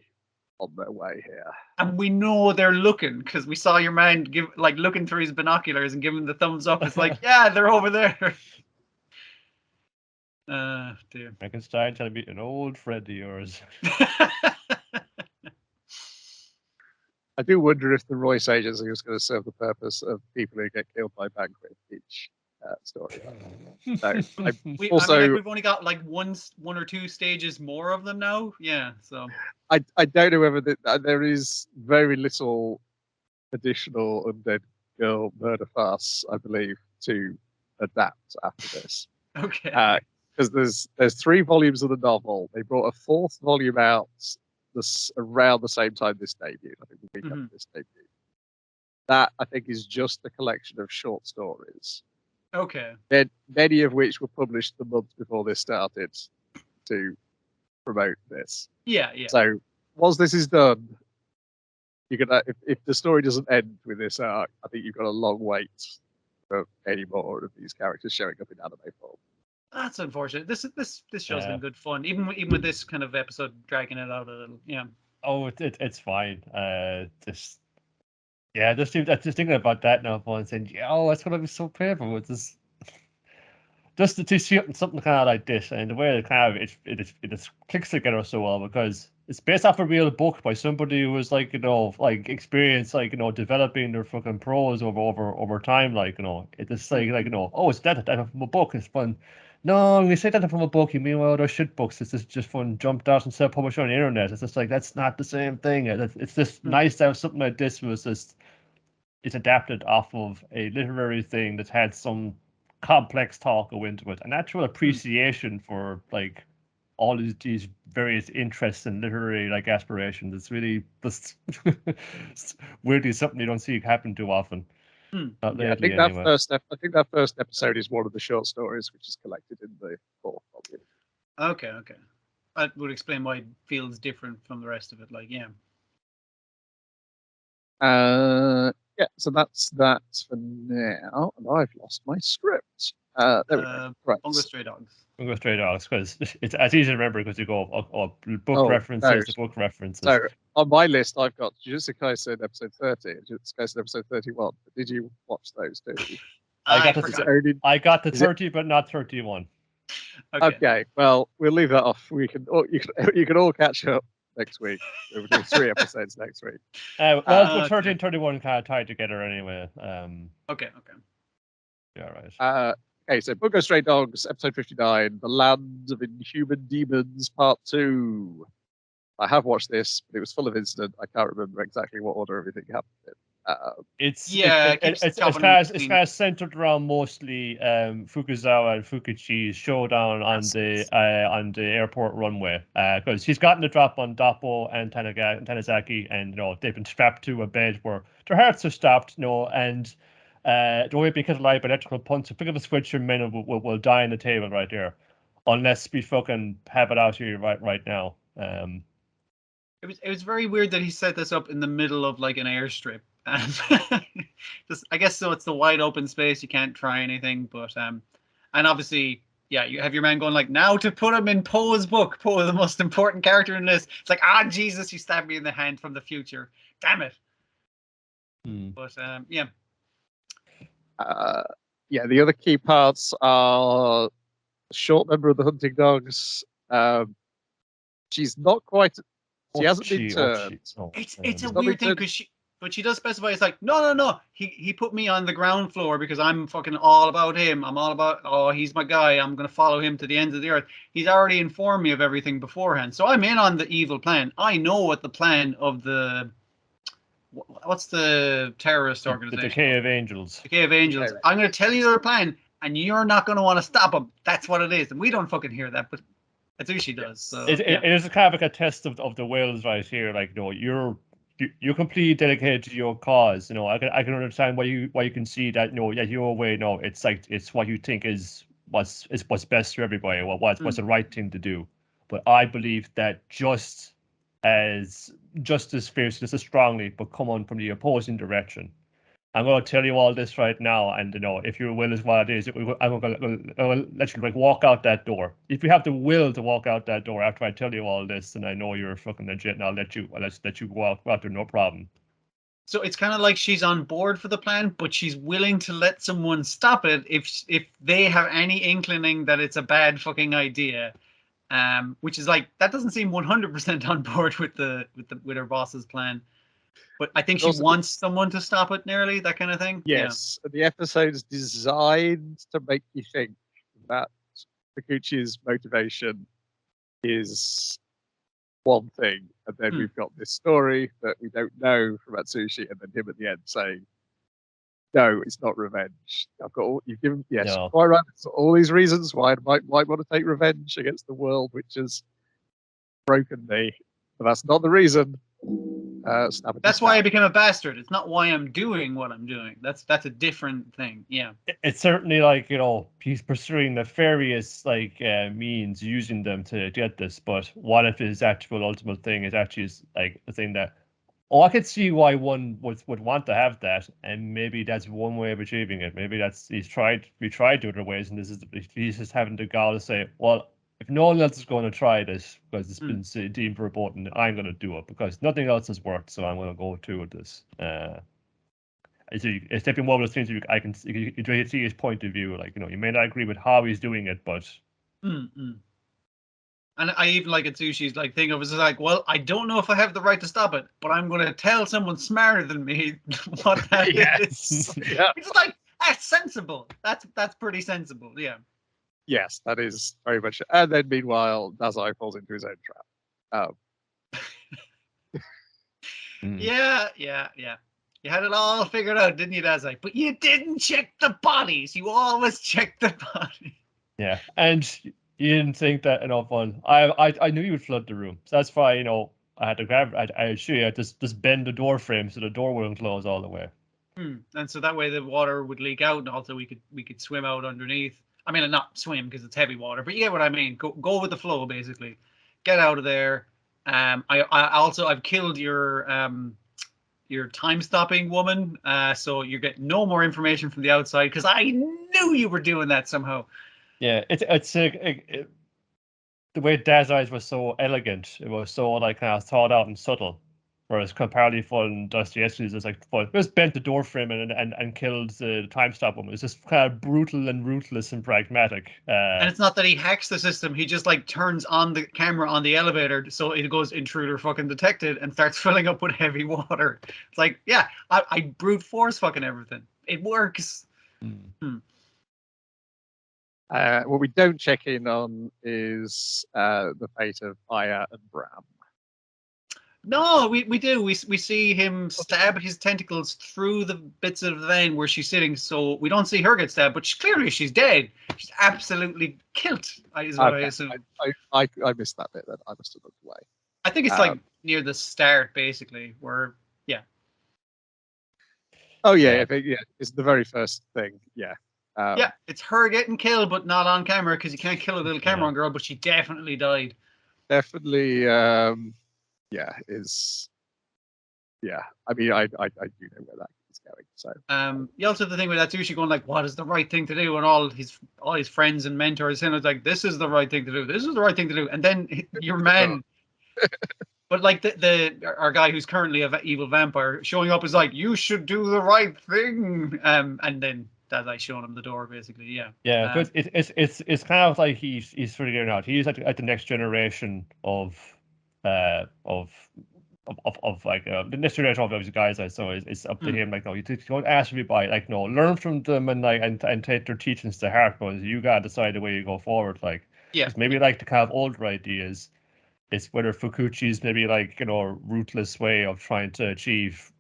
on their way here. And we know they're looking because we saw your man looking through his binoculars and giving the thumbs up. It's like, yeah, they're over there. Dear. Frankenstein trying to be an old friend of yours. I do wonder if the Royce agency was going to serve the purpose of people who get killed by Banquet each story. So, we've only got like one or two stages more of them now. Yeah, so I don't know whether there is very little additional Undead Girl murder farce, I believe, to adapt after this. Okay. Because there's 3 volumes of the novel. They brought a 4th volume out around the same time this debuted. I think the week after this debuted. That I think is just a collection of short stories. Okay. Many of which were published the month before this started to promote this. Yeah. So once this is done, you're gonna if the story doesn't end with this arc, I think you've got a long wait for any more of these characters showing up in anime form. That's unfortunate. This show's been good fun, even with this kind of episode dragging it out a little. Yeah. Oh, it's fine. Just thinking about that now and saying, that's gonna be so painful with this. Just to see something kind of like this, and the way it kind of it clicks together so well because it's based off a real book by somebody who was like, like experienced, like, developing their fucking prose over time, like, it's just like, oh, it's that from a book, it's fun. No, when you say that from a book, you mean, well, they're shit books. It's just fun, jumped out and self-published on the internet. It's just like, that's not the same thing. It's just nice to have something like this was just, it's adapted off of a literary thing that's had some complex talk go into it. An actual appreciation for, like, all these various interests and literary like aspirations. It's really just weirdly something you don't see happen too often. Not lately, anyway. I think that first episode is one of the short stories which is collected in the fourth volume. Okay. That would explain why it feels different from the rest of it. Like, yeah. So that's that for now, and I've lost my script. There we go. Right. Bungo Stray Dogs. Bungo Stray Dogs, because it's easy to remember because you go book references to book references. So on my list, I've got Jujutsu Kaisen episode 30 and Jujutsu Kaisen episode 31. But did you watch those too? I got the 30, but not 31. Okay, well, we'll leave that off. You can all catch up next week. We'll do 3 episodes next week. 30 and 31 kind of tied together anyway. Okay. Yeah, right. Okay, so Bungo Stray Dogs, episode 59, The Land of Inhuman Demons, part 2. I have watched this, but it was full of incident. I can't remember exactly what order everything happened in. It's kind of centered around mostly Fukuzawa and Fukuchi's showdown on the airport runway, because he's gotten the drop on Doppo and Tanizaki, and they've been strapped to a bed where their hearts are stopped, and don't wait because alive by electrical punch. So pick up a switch, your men will die on the table right there, unless we fucking have it out here right now. It was very weird that he set this up in the middle of like an airstrip. I guess so. It's the wide open space. You can't try anything, but and obviously, yeah, you have your man going like, now to put him in Poe's book. Poe, the most important character in this. It's like, Jesus, you stabbed me in the hand from the future. Damn it. But yeah. The other key parts are a short member of the Hunting Dogs. She's not quite. She hasn't been turned. It's a weird thing because she does specify. It's like no. He put me on the ground floor because I'm fucking all about him. I'm all about he's my guy. I'm gonna follow him to the ends of the earth. He's already informed me of everything beforehand, so I'm in on the evil plan. I know what the plan of the. What's the terrorist organization? The Decay of Angels. Decay of Angels. Okay. I'm going to tell you their plan, and you're not going to want to stop them. That's what it is. And we don't fucking hear that, but Atsushi does. So, it is a kind of like a test of the wills right here. Like, you're completely dedicated to your cause. I can understand why you can see that. Your way. It's like it's what you think is what's best for everybody. What's the right thing to do. But I believe that just as fierce, just as strongly, but come on from the opposing direction. I'm going to tell you all this right now, and if your will is what it is, I'm going to let you walk out that door. If you have the will to walk out that door after I tell you all this, and I know you're fucking legit, and I'll let you go out there, no problem. So it's kind of like she's on board for the plan, but she's willing to let someone stop it if they have any inkling that it's a bad fucking idea. Which is like, that doesn't seem 100% on board with her boss's plan, but I think she wants someone to stop it nearly, that kind of thing. Yes, yeah. The episode's designed to make you think that Kikuchi's motivation is one thing, and then we've got this story that we don't know from Atsushi, and then him at the end saying, no, it's not revenge. You've given quite right. It's all these reasons why I might want to take revenge against the world which has broken me, but that's not the reason. That's why I became a bastard. It's not why I'm doing what I'm doing. That's a different thing. Yeah. It's certainly like he's pursuing nefarious means, using them to get this. But what if his actual ultimate thing is actually like the thing that. Oh, I could see why one would want to have that, and maybe that's one way of achieving it. Maybe we tried other ways, and he's just having the gall to say, well, if no one else is going to try this because it's been deemed verboten, I'm going to do it because nothing else has worked, so I'm going to go through with this. It's definitely one of those things you can see his point of view. You may not agree with how he's doing it, but And I even like Atsushi's like thing of it's like, well, I don't know if I have the right to stop it, but I'm going to tell someone smarter than me what that is. Yeah. It's like that's sensible. That's pretty sensible. Yeah. Yes, that is very much. And then meanwhile, Dazai falls into his own trap. Yeah. You had it all figured out, didn't you, Dazai? But you didn't check the bodies. You always check the bodies. Yeah, and you didn't think that enough on. I knew you would flood the room, so that's why I had to grab. I show you just bend the door frame so the door wouldn't close all the way. And so that way the water would leak out, and also we could swim out underneath. I mean, not swim because it's heavy water, but you get what I mean. Go with the flow, basically. Get out of there. I've killed your time stopping woman, so you get no more information from the outside because I knew you were doing that somehow. Yeah, it's the way Dazai's was so elegant. It was so like kind of thought out and subtle. Whereas comparatively fun Dostoevsky's is like fun. Just bent the door frame and killed the time stop woman. It's just kind of brutal and ruthless and pragmatic. And it's not that he hacks the system. He just like turns on the camera on the elevator so it goes intruder fucking detected and starts filling up with heavy water. It's like, yeah, I brute force fucking everything. It works. What we don't check in on is the fate of Aya and Bram. No, we do. We see him stab his tentacles through the bits of the vein where she's sitting, so we don't see her get stabbed, but clearly she's dead. She's absolutely killed, is what I assume. I missed that bit then. I must have looked away. I think it's like near the start, basically, where, yeah. Oh, yeah, it's the very first thing, yeah. Yeah, it's her getting killed, but not on camera, because you can't kill a little Cameron girl, but she definitely died. Definitely, I mean, I do know where that is going. So, you also have the thing with Atsushi going like, "What is the right thing to do?" And all his friends and mentors saying, "It's like this is the right thing to do. This is the right thing to do." And then your man, but like our guy who's currently an evil vampire showing up is like, "You should do the right thing." And then Dazai showing him the door, basically. Yeah. Yeah, but it's kind of like he's figuring out. He's like the next generation of like the next generation of those guys. So it's up to him. Like, no, you don't ask everybody. Like, no, learn from them and like and take their teachings to heart. Because you gotta decide the way you go forward. Like, maybe like the kind of older ideas. It's whether Fukuchi's maybe like ruthless way of trying to achieve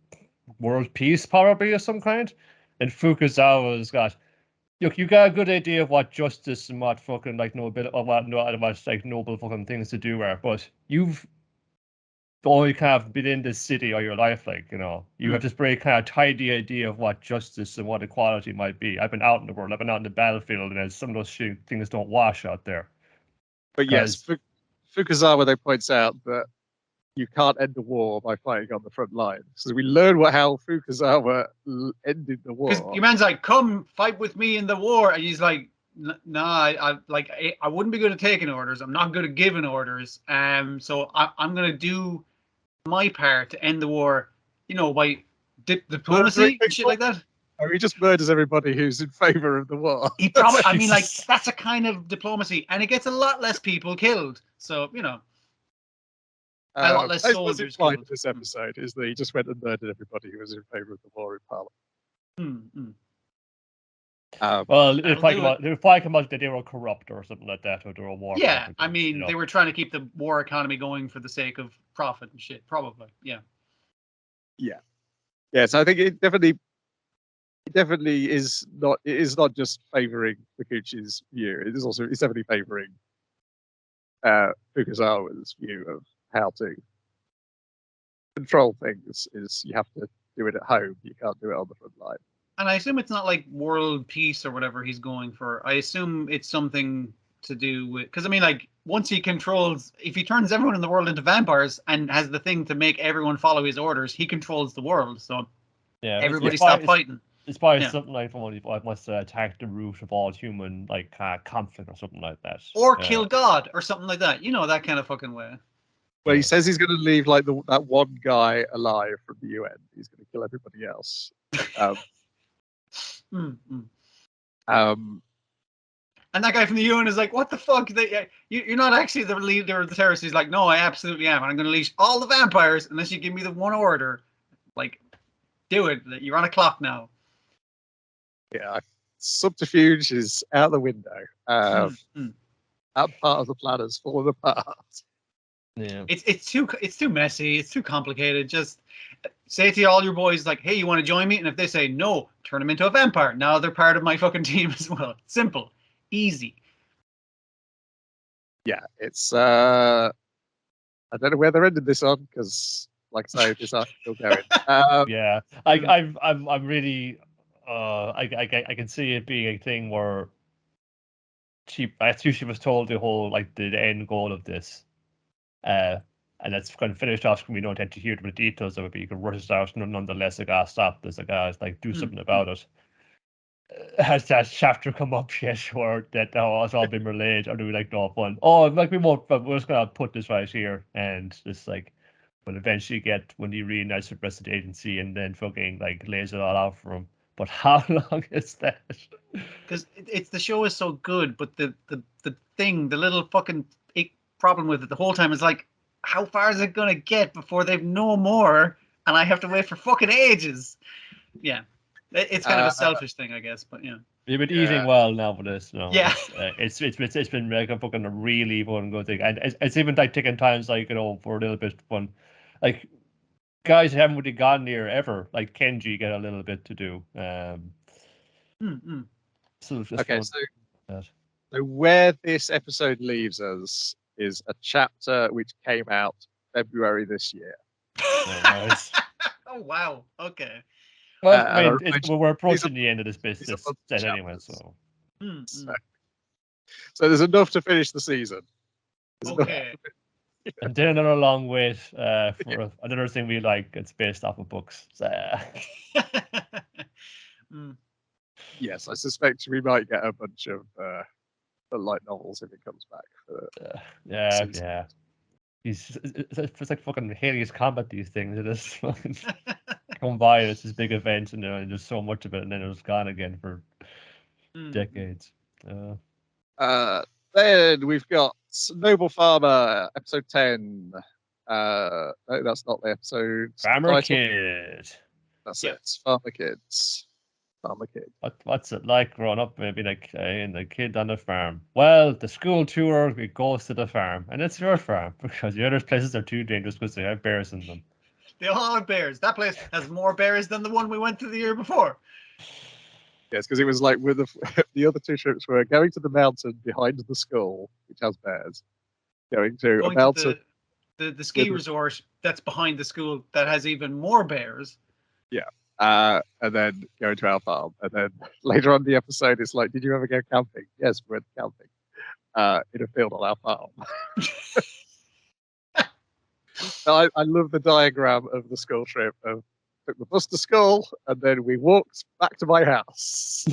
world peace, probably of some kind, and Fukuzawa's got. Look, you got a good idea of what justice and what fucking like what like noble fucking things to do are, but you've only kind of been in this city all your life, like you have this very kind of tidy idea of what justice and what equality might be. I've been out in the world, I've been out in the battlefield, and some of those things don't wash out there. But yes, Fukuzawa though points out that you can't end the war by fighting on the front line. So we learn how Fukuzawa ended the war. Because your man's like, "Come fight with me in the war," and he's like, "Nah, I wouldn't be good at taking orders. I'm not good at giving orders. So I'm gonna do my part to end the war. By diplomacy and shit like that." Or he just murders everybody who's in favor of the war. He probably, I mean, like that's a kind of diplomacy, and it gets a lot less people killed. So a lot less soldiers killed. In this episode is that he just went and murdered everybody who was in favor of the war in Parliament. Well, they probably come out that they were corrupt or something like that, or they were war. Yeah, I mean, they were trying to keep the war economy going for the sake of profit and shit. Probably, yeah. So I think it definitely is not. It is not just favoring Fukuchi's view. It's definitely favoring Fukuzawa's view of how to control things. Is you have to do it at home. You can't do it on the front line. And I assume it's not like world peace or whatever he's going for. I assume it's something to do with, because I mean, like once he controls, if he turns everyone in the world into vampires and has the thing to make everyone follow his orders, he controls the world. So everybody stop fighting. It's probably something like I must attack the root of all human conflict or something like that, or kill God or something like that. That kind of fucking way. Well, he says he's going to leave like that one guy alive from the UN. He's going to kill everybody else. And that guy from the UN is like, what the fuck? You're not actually the leader of the terrorists. He's like, no, I absolutely am. And I'm going to unleash all the vampires unless you give me the one order. Like, do it. You're on a clock now. Yeah, subterfuge is out the window. That part of the plan has fallen apart. Yeah, it's too messy. It's too complicated. Just say to all your boys, like, hey, you want to join me? And if they say no, turn them into a vampire. Now they're part of my fucking team as well. Simple, easy. Yeah, it's I don't know where they're ending this on because, like I say, this arc's still going. yeah. I'm really I can see it being a thing where she was told the whole like the end goal of this, and that's kind of finished off. We don't tend to hear the details of it, but you can rush it out. Nonetheless, I gotta stop this. I gotta like do something about it. Has that chapter come up yet, or that has all been relayed, or do we like no fun? Oh, like we won't, but we're just gonna put this right here, and just like we'll eventually get when he reunites with the rest of the agency, and then fucking like lays it all out for him. But how long is that? Because it's the show is so good, but the little fucking problem with it the whole time is like, how far is it gonna get before they've no more, and I have to wait for fucking ages? Yeah. It's kind of a selfish thing, I guess, but yeah. You've been eating well now for this, no? Yeah. It's been like a fucking really fun good thing, and it's even like taking times like for a little bit of fun, like guys haven't really gone near ever. Like Kenji get a little bit to do. So where this episode leaves us is a chapter which came out February this year. Nice. Oh wow! Okay. Well, I mean, we're approaching the end of this business set anyway, so. So there's enough to finish the season. Okay. And then another long wait for another thing we like. It's based off of books. So. Yes, I suspect we might get a bunch of the light novels if it comes back. Yeah. It's like fucking Hades Combat, these things. It is fucking come by. It's this big event, and there's so much of it, and then it was gone again for decades. Then we've got Noble Farmer, episode 10. No, that's not the episode. Farmer Kid. That's it. Farmer Kids. Farmer Kid. What's it like growing up, maybe like in the kid on the farm? Well, the school tour, it goes to the farm, and it's your farm because the other places are too dangerous because they have bears in them. They all have bears. That place has more bears than the one we went to the year before. Yes, because it was like with the other two trips were going to the mountain behind the school, which has bears. Going to a mountain. The ski resort that's behind the school that has even more bears. Yeah. And then going to our farm. And then later on in the episode, it's like, did you ever go camping? Yes, we went camping in a field on our farm. I love the diagram of the school trip. Took the bus to school, and then we walked back to my house.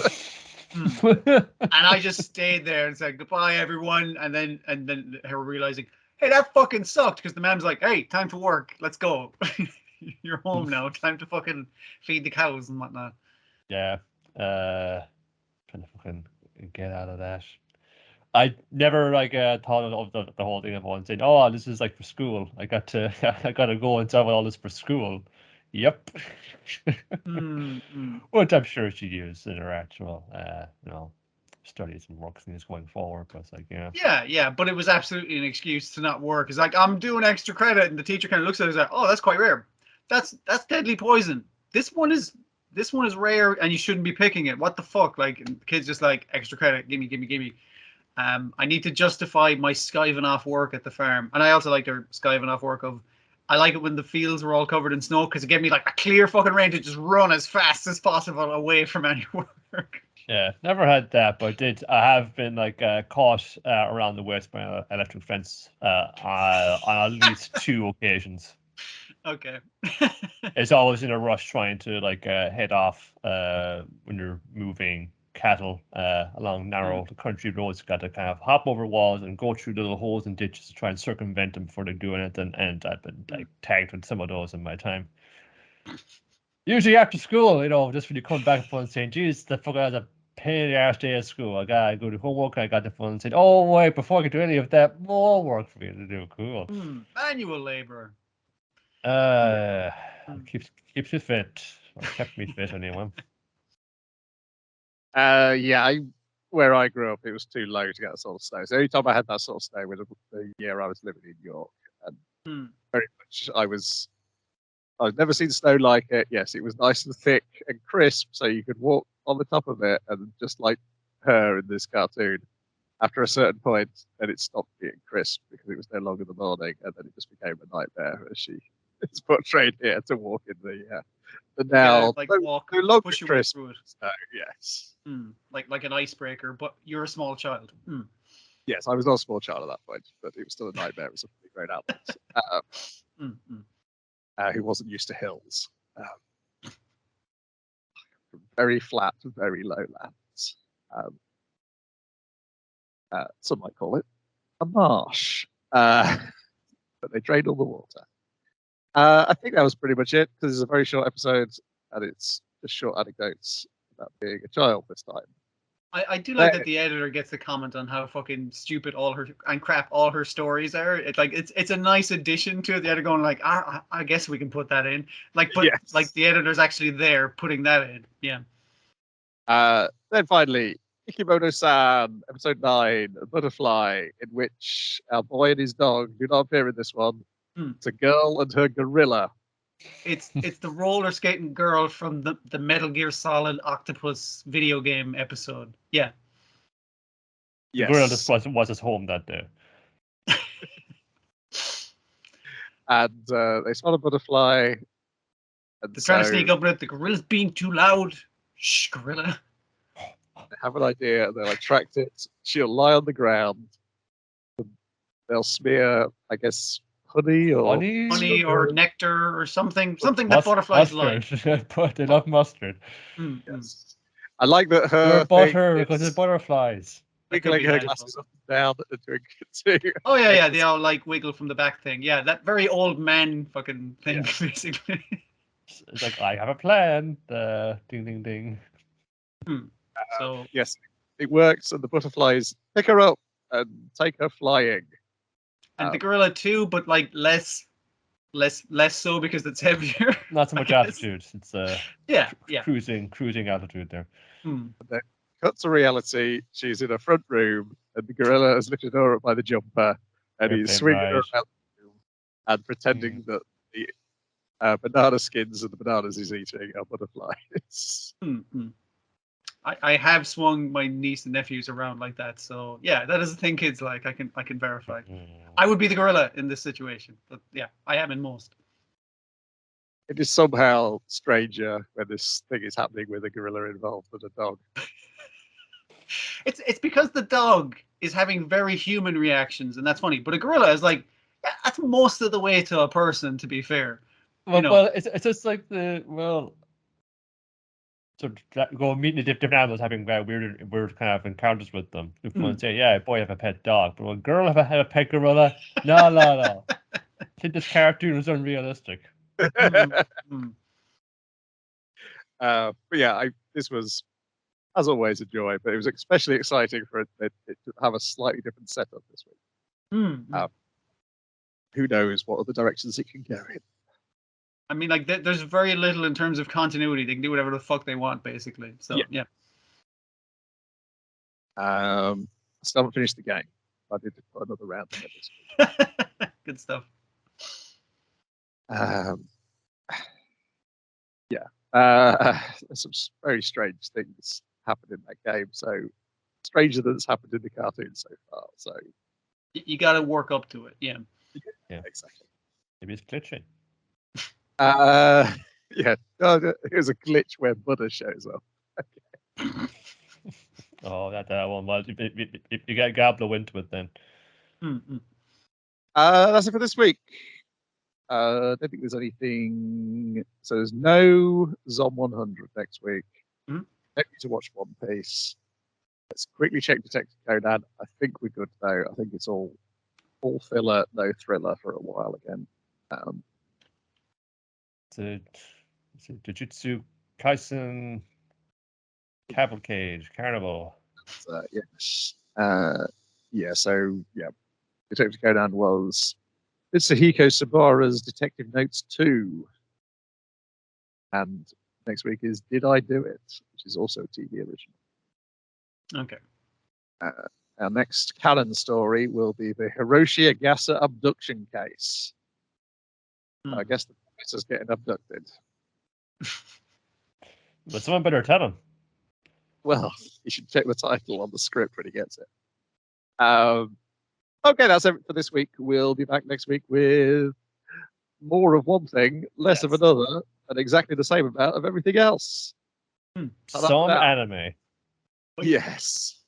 And I just stayed there and said goodbye, everyone. And then her realizing, hey, that fucking sucked, because the mom's like, hey, time to work. Let's go. You're home now. Time to fucking feed the cows and whatnot. Yeah. Trying to fucking get out of that. I never thought of the whole thing of one saying, "Oh, this is like for school. I got to go and tell all this for school." Yep. Which I'm sure she used in her actual, studies and work things going forward. But it's like, yeah, but it was absolutely an excuse to not work. It's like, I'm doing extra credit, and the teacher kind of looks at it and is like, "Oh, that's quite rare. That's deadly poison. This one is rare, and you shouldn't be picking it. What the fuck?" Like, and the kid's just like, extra credit, gimme. I need to justify my skiving off work at the farm, and I also like their skiving off work of. I like it when the fields were all covered in snow because it gave me like a clear fucking range to just run as fast as possible away from any work. Yeah, never had that, but I have been caught around the waist by an electric fence on at least 2 occasions. Okay. It's always in a rush trying to head off when you're moving cattle along narrow country roads. Got to kind of hop over walls and go through little holes and ditches to try and circumvent them before they do anything. And I've been tagged with some of those in my time. Usually after school, just when you come back and saying, "Geez, the fucker has a pain in the ass day at school. I gotta go to homework. I got the phone and said, "Oh wait, before I can do any of that, more work for me to do." Cool. Manual labor. Keeps you fit. Or kept me fit anyway. Where I grew up, it was too low to get that sort of snow. So every time I had that sort of snow was the year I was living in York, and very much I've never seen snow like it. Yes, it was nice and thick and crisp, so you could walk on the top of it, and just like her in this cartoon, after a certain point, then it stopped being crisp because it was no longer the morning, and then it just became a nightmare as she is portrayed here to walk in the now walk, push your way through it. So, yes. Like an icebreaker, but you're a small child. Yes, I was not a small child at that point, but it was still a nightmare. It was a pretty great adult who wasn't used to hills. Very flat, very low lands. Some might call it a marsh, but they drained all the water. I think that was pretty much it, because it's a very short episode, and it's just short anecdotes about being a child this time. I do like that the editor gets to comment on how fucking stupid all her stories are. It's a nice addition to it. The editor going like, I guess we can put that in. Like the editor's actually there putting that in. Yeah. Then finally, Ikimono-san, episode 9, a butterfly, in which our boy and his dog do not appear in this one. It's a girl and her gorilla. It's the roller skating girl from the Metal Gear Solid Octopus video game episode. Yeah. Yes. The gorilla just was his home that day. And they spot a butterfly. And they're trying to sneak up with it. The gorilla's being too loud. Shh, gorilla. They have an idea. They'll attract it. She'll lie on the ground. They'll smear, I guess, honey or nectar or something that butterflies like. They love mustard. Yes. I like that her butter because it's butterflies. Wiggling her glasses up and down and doing it too. Oh yeah, they all like wiggle from the back thing. Yeah, that very old man fucking thing, basically. It's like, I have a plan. Ding ding ding. So yes, it works, and the butterflies pick her up and take her flying. And the gorilla too, but like less so because it's heavier. Not so much altitude. It's cruising altitude there. And then cut to reality. She's in a front room, and the gorilla has lifted her up by the jumper, and he's swinging her around the room and pretending that the banana skins and the bananas he's eating are butterflies. I have swung my niece and nephews around like that, so yeah, that is a thing kids like. I can verify. I would be the gorilla in this situation, but yeah, I am in most. It is somehow stranger when this thing is happening with a gorilla involved than a dog. It's because the dog is having very human reactions, and that's funny. But a gorilla is like, that's most of the way to a person, to be fair. Well, it's just like so go meeting the different animals, having weird kind of encounters with them. You can say, yeah, boy, I have a pet dog, but when a girl have a pet gorilla, no. I think this cartoon is unrealistic. But yeah, this was, as always, a joy, but it was especially exciting for it to have a slightly different setup this week. Who knows what other directions it can go in. I mean, like, there's very little in terms of continuity. They can do whatever the fuck they want, basically. So, yeah. I still haven't finished the game. I did put another round in this week. Good stuff. There's some very strange things happened in that game. So, stranger than it's happened in the cartoon so far. So, you got to work up to it. Yeah, exactly. Maybe it's glitching. Yeah. Here's a glitch where butter shows up. Okay. Oh, that one was. You get Gablo into it then. That's it for this week. I don't think there's anything. So there's no Zom 100 next week. Don't need to watch One Piece. Let's quickly check Detective Conan. I think we're good though. I think it's all filler, no thriller for a while again. Jujutsu Kaisen Cavalcade, Carnival. Yes. So Detective Conan was Mitsuhiko Sabara's Detective Notes 2. And next week is Did I Do It, which is also a TV original. Okay. Our next canon story will be the Hiroshi Agasa abduction case. I guess the professor's getting abducted. But someone better tell him. Well, you should check the title on the script when he gets it. Okay, that's it for this week. We'll be back next week with more of one thing, less of another, and exactly the same amount of everything else. Some anime. Yes.